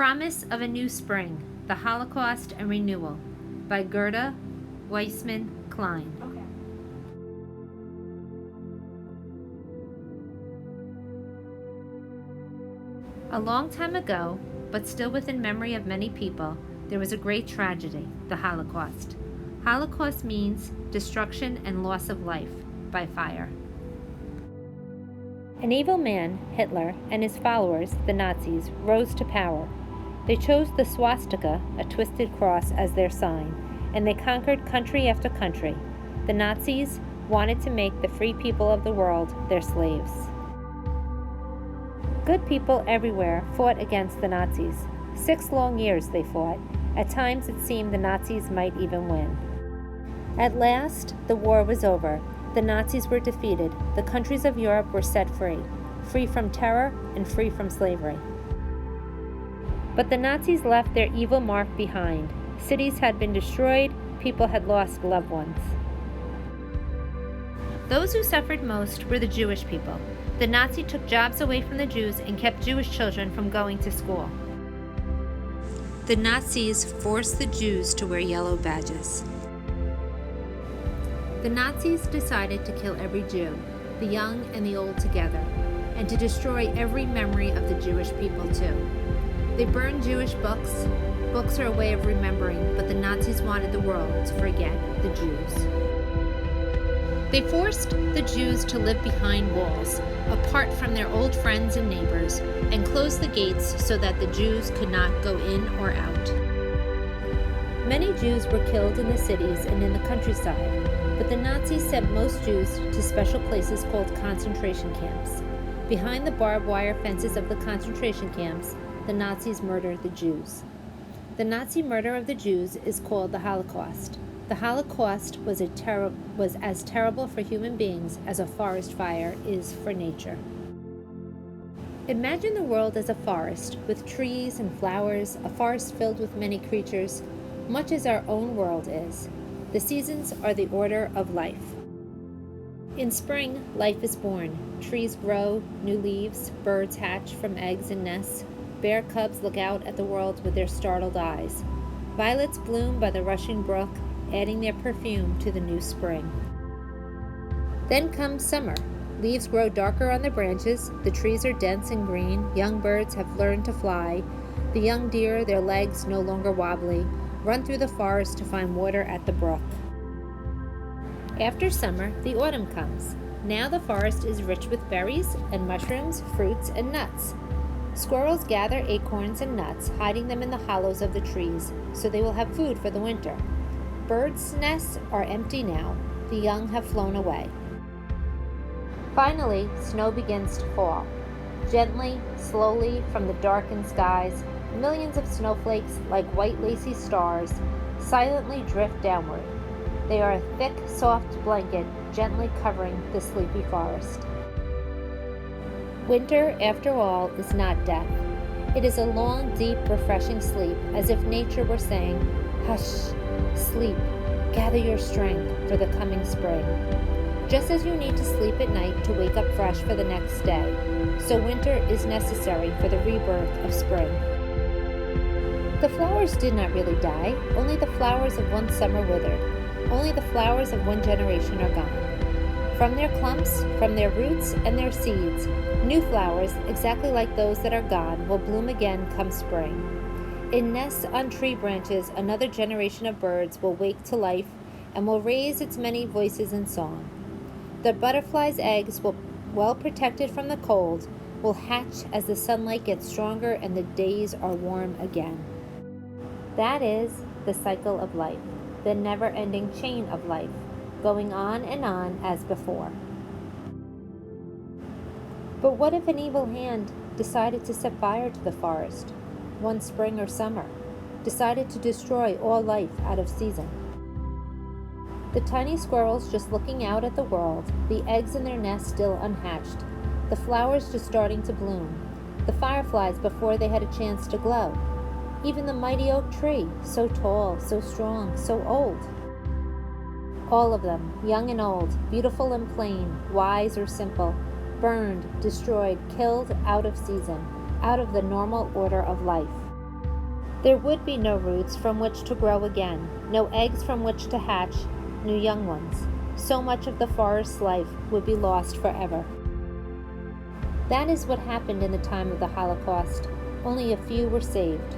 Promise of a New Spring, The Holocaust and Renewal by Gerda Weissman Klein. Okay. A long time ago, but still within memory of many people, there was a great tragedy, the Holocaust. Holocaust means destruction and loss of life by fire. An evil man, Hitler, and his followers, the Nazis, rose to power. They chose the swastika, a twisted cross, as their sign, and they conquered country after country. The Nazis wanted to make the free people of the world their slaves. Good people everywhere fought against the Nazis. 6 long years they fought. At times it seemed the Nazis might even win. At last, the war was over. The Nazis were defeated. The countries of Europe were set free, free from terror and free from slavery. But the Nazis left their evil mark behind. Cities had been destroyed, people had lost loved ones. Those who suffered most were the Jewish people. The Nazi took jobs away from the Jews and kept Jewish children from going to school. The Nazis forced the Jews to wear yellow badges. The Nazis decided to kill every Jew, the young and the old together, and to destroy every memory of the Jewish people too. They burned Jewish books. Books are a way of remembering, but the Nazis wanted the world to forget the Jews. They forced the Jews to live behind walls, apart from their old friends and neighbors, and closed the gates so that the Jews could not go in or out. Many Jews were killed in the cities and in the countryside, but the Nazis sent most Jews to special places called concentration camps. Behind the barbed wire fences of the concentration camps, the Nazis murdered the Jews. The Nazi murder of the Jews is called the Holocaust. The Holocaust was as terrible for human beings as a forest fire is for nature. Imagine the world as a forest with trees and flowers, a forest filled with many creatures, much as our own world is. The seasons are the order of life. In spring, life is born. Trees grow, new leaves, birds hatch from eggs and nests. Bear cubs look out at the world with their startled eyes. Violets bloom by the rushing brook, adding their perfume to the new spring. Then comes summer. Leaves grow darker on the branches, the trees are dense and green, young birds have learned to fly. The young deer, their legs no longer wobbly, run through the forest to find water at the brook. After summer, the autumn comes. Now the forest is rich with berries and mushrooms, fruits, and nuts. Squirrels gather acorns and nuts, hiding them in the hollows of the trees, so they will have food for the winter. Birds' nests are empty now. The young have flown away. Finally, snow begins to fall. Gently, slowly, from the darkened skies, millions of snowflakes, like white lacy stars, silently drift downward. They are a thick, soft blanket gently covering the sleepy forest. Winter, after all, is not death. It is a long, deep, refreshing sleep, as if nature were saying, "Hush, sleep, gather your strength for the coming spring." Just as you need to sleep at night to wake up fresh for the next day, so winter is necessary for the rebirth of spring. The flowers did not really die. Only the flowers of one summer withered. Only the flowers of one generation are gone. From their clumps, from their roots and their seeds, new flowers, exactly like those that are gone, will bloom again come spring. In nests on tree branches, another generation of birds will wake to life and will raise its many voices in song. The butterfly's eggs, well protected from the cold, will hatch as the sunlight gets stronger and the days are warm again. That is the cycle of life, the never-ending chain of life, going on as before. But what if an evil hand decided to set fire to the forest, one spring or summer, decided to destroy all life out of season? The tiny squirrels just looking out at the world, the eggs in their nest still unhatched, the flowers just starting to bloom, the fireflies before they had a chance to glow, even the mighty oak tree, so tall, so strong, so old. All of them, young and old, beautiful and plain, wise or simple, burned, destroyed, killed out of season, out of the normal order of life. There would be no roots from which to grow again, no eggs from which to hatch new young ones. So much of the forest's life would be lost forever. That is what happened in the time of the Holocaust. Only a few were saved.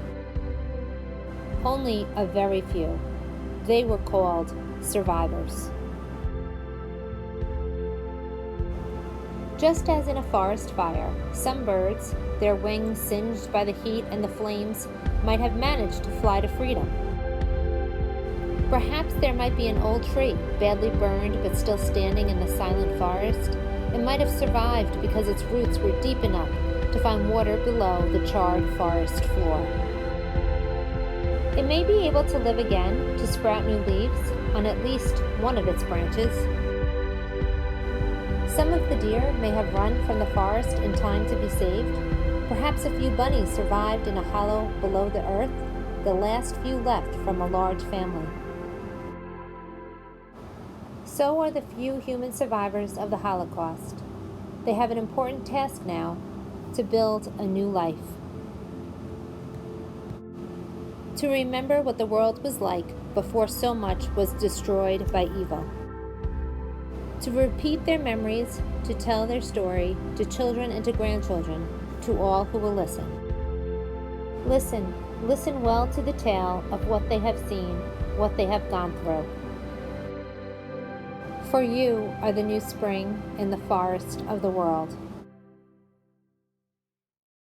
Only a very few. They were called survivors. Just as in a forest fire, some birds, their wings singed by the heat and the flames, might have managed to fly to freedom. Perhaps there might be an old tree, badly burned but still standing in the silent forest. It might have survived because its roots were deep enough to find water below the charred forest floor. It may be able to live again, to sprout new leaves on at least one of its branches. Some of the deer may have run from the forest in time to be saved. Perhaps a few bunnies survived in a hollow below the earth, the last few left from a large family. So are the few human survivors of the Holocaust. They have an important task now, to build a new life. To remember what the world was like before so much was destroyed by evil. To repeat their memories, to tell their story to children and to grandchildren, to all who will listen. Listen well to the tale of what they have seen, what they have gone through. For you are the new spring in the forest of the world.